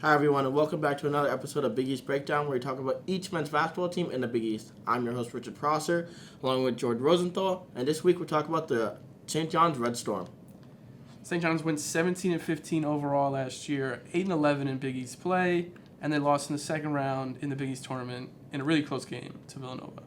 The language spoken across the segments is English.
Hi everyone, and welcome back to another episode of Big East Breakdown, where we talk about each men's basketball team in the Big East. I'm your host, Richard Prosser, along with George Rosenthal, and this week we're talking about the St. John's Red Storm. St. John's went 17-15 overall last year, 8-11 in Big East play, and they lost in the second round in the Big East tournament in a really close game to Villanova.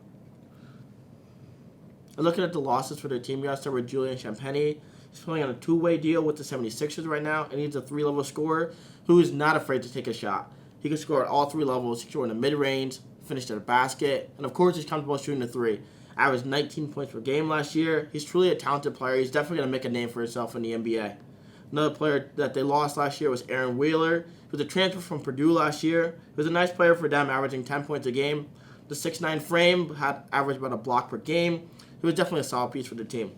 And looking at the losses for their team, we got to start with Julian Champagnie. He's playing on a two-way deal with the 76ers right now, and he's a three-level scorer who is not afraid to take a shot. He can score at all three levels. He can score in the mid-range, finish at a basket, and of course he's comfortable shooting the three. Averaged 19 points per game last year. He's truly a talented player. He's definitely going to make a name for himself in the NBA. Another player that they lost last year was Aaron Wheeler. He was a transfer from Purdue last year. He was a nice player for them, averaging 10 points a game. The 6'9" frame had averaged about a block per game. He was definitely a solid piece for the team.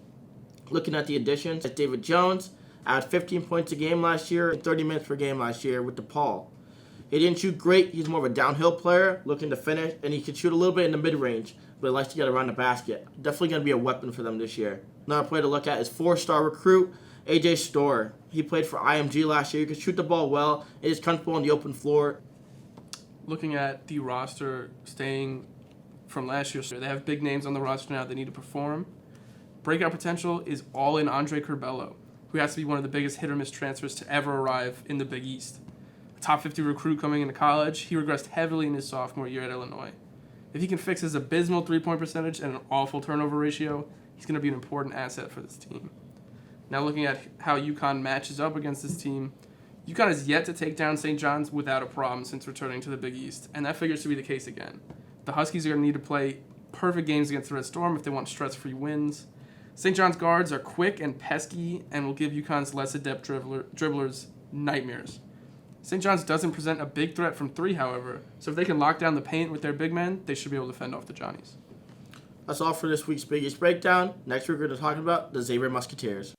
Looking at the additions, David Jones had 15 points a game last year and 30 minutes per game last year with DePaul. He didn't shoot great. He's more of a downhill player looking to finish, and he can shoot a little bit in the mid-range, but he likes to get around the basket. Definitely going to be a weapon for them this year. Another player to look at is four-star recruit AJ Storr. He played for IMG last year. He could shoot the ball well. He is comfortable on the open floor. Looking at the roster staying from last year, they have big names on the roster now that need to perform. Breakout potential is all in Andre Curbelo, who has to be one of the biggest hit-or-miss transfers to ever arrive in the Big East. A top 50 recruit coming into college, he regressed heavily in his sophomore year at Illinois. If he can fix his abysmal three-point percentage and an awful turnover ratio, he's going to be an important asset for this team. Now looking at how UConn matches up against this team, UConn has yet to take down St. John's without a problem since returning to the Big East, and that figures to be the case again. The Huskies are going to need to play perfect games against the Red Storm if they want stress-free wins. St. John's guards are quick and pesky and will give UConn's less adept dribblers nightmares. St. John's doesn't present a big threat from three, however, so if they can lock down the paint with their big men, they should be able to fend off the Johnnies. That's all for this week's Big East Breakdown. Next week we're going to talk about the Xavier Musketeers.